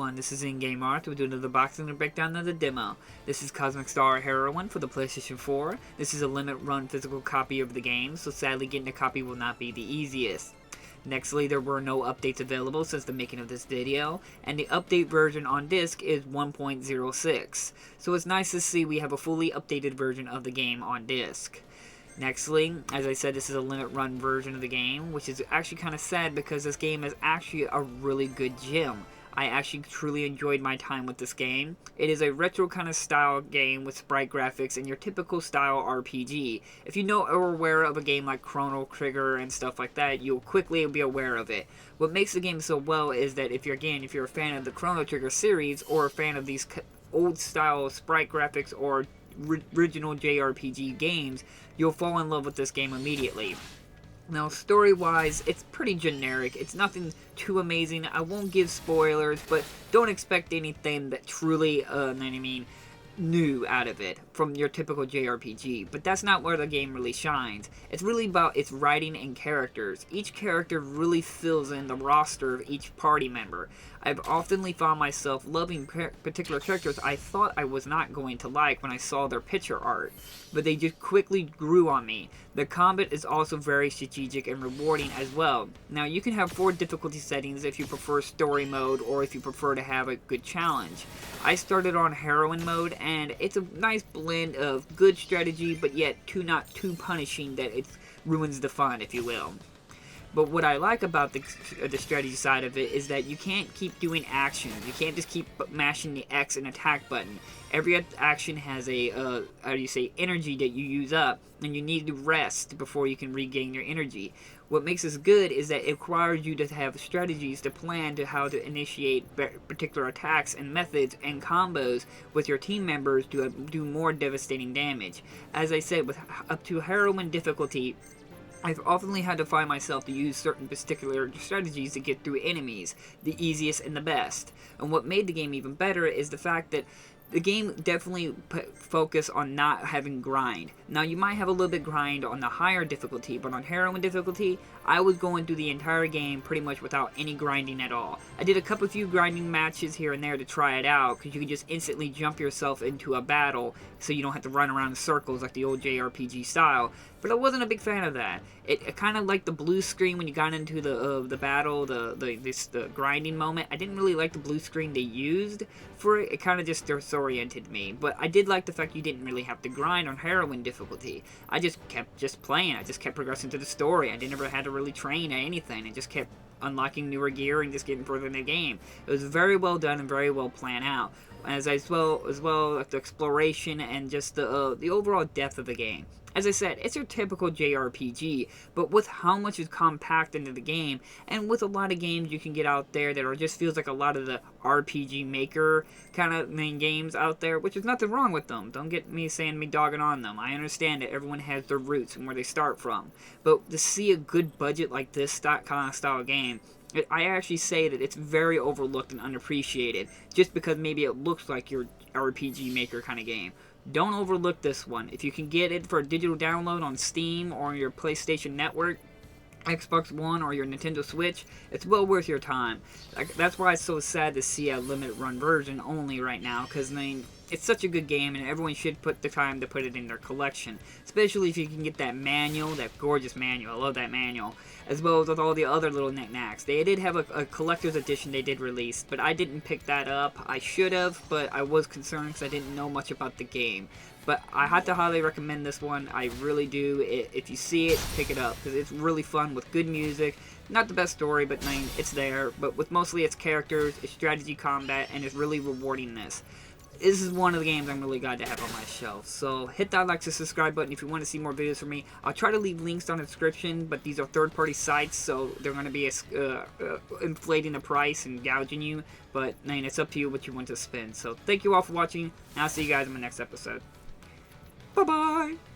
everyone, this is In-Game Art. We're doing another boxing and breakdown of the demo. This is Cosmic Star Heroine for the PlayStation 4. This is a limit run physical copy of the game, so sadly getting a copy will not be the easiest. Nextly, there were no updates available since the making of this video, and the update version on disc is 1.06. So it's nice to see we have a fully updated version of the game on disc. Nextly, as I said, this is a limit run version of the game, which is actually kind of sad because this game is actually a really good gem. I actually truly enjoyed my time with this game. It is a retro kind of style game with sprite graphics and your typical style RPG. If you know or are aware of a game like Chrono Trigger and stuff like that, you'll quickly be aware of it. What makes the game so well is that if you're a fan of the Chrono Trigger series or a fan of these old style sprite graphics or original JRPG games, you'll fall in love with this game immediately. Now, story-wise, it's pretty generic. It's nothing too amazing. I won't give spoilers, but don't expect anything that truly, new out of it from your typical JRPG. But that's not where the game really shines. It's really about its writing and characters. Each character really fills in the roster of each party member. I've often found myself loving particular characters I thought I was not going to like when I saw their picture art, but they just quickly grew on me. The combat is also very strategic and rewarding as well. Now, you can have 4 difficulty settings if you prefer story mode or if you prefer to have a good challenge. I started on Heroine mode, and it's a nice blend of good strategy, but yet not too punishing that it ruins the fun, if you will. But what I like about the strategy side of it is that you can't keep doing actions. You can't just keep mashing the X and attack button. Every action has a, energy that you use up, and you need to rest before you can regain your energy. What makes this good is that it requires you to have strategies to plan to how to initiate particular attacks and methods and combos with your team members to do more devastating damage. As I said, with up to Heroine difficulty, I've often had to find myself to use certain particular strategies to get through enemies, the easiest and the best. And what made the game even better is the fact that the game definitely focus on not having grind. Now, you might have a little bit grind on the higher difficulty, but on Heroine difficulty, I was going through the entire game pretty much without any grinding at all. I did a few grinding matches here and there to try it out, because you can just instantly jump yourself into a battle, so you don't have to run around in circles like the old JRPG style. But I wasn't a big fan of that. It kind of like the blue screen when you got into the battle, the grinding moment. I didn't really like the blue screen they used for it. It kind of just disoriented me. But I did like the fact you didn't really have to grind on Heroine difficulty. I just kept playing. I just kept progressing to the story. I never had to really train at anything. I just kept unlocking newer gear and just getting further in the game. It was very well done and very well planned out. As well like the exploration and just the overall depth of the game. As I said, it's your typical JRPG, but with how much is compact into the game, and with a lot of games you can get out there that just feels like a lot of the RPG Maker kind of main games out there, which is nothing wrong with them. Don't get me saying me dogging on them. I understand that everyone has their roots and where they start from, but to see a good budget like this kind of style game, I actually say that it's very overlooked and unappreciated, just because maybe it looks like your RPG Maker kind of game. Don't overlook this one. If you can get it for a digital download on Steam or your PlayStation Network, Xbox One, or your Nintendo Switch, it's well worth your time. That's why it's so sad to see a limited run version only right now, because it's such a good game and everyone should put the time to put it in their collection, especially if you can get that manual, that gorgeous manual. I love that manual, as well as with all the other little knickknacks. They did have a collector's edition they did release, but I didn't pick that up. I should have, but I was concerned because I didn't know much about the game. But I have to highly recommend this one. I really do. If you see it, pick it up, because it's really fun with good music. Not the best story, but it's there. But with mostly its characters, its strategy combat, and its really rewardingness. This is one of the games I'm really glad to have on my shelf. So hit that like and subscribe button if you want to see more videos from me. I'll try to leave links on the description, but these are third-party sites, so they're going to be inflating the price and gouging you. But it's up to you what you want to spend. So thank you all for watching, and I'll see you guys in my next episode. Bye-bye!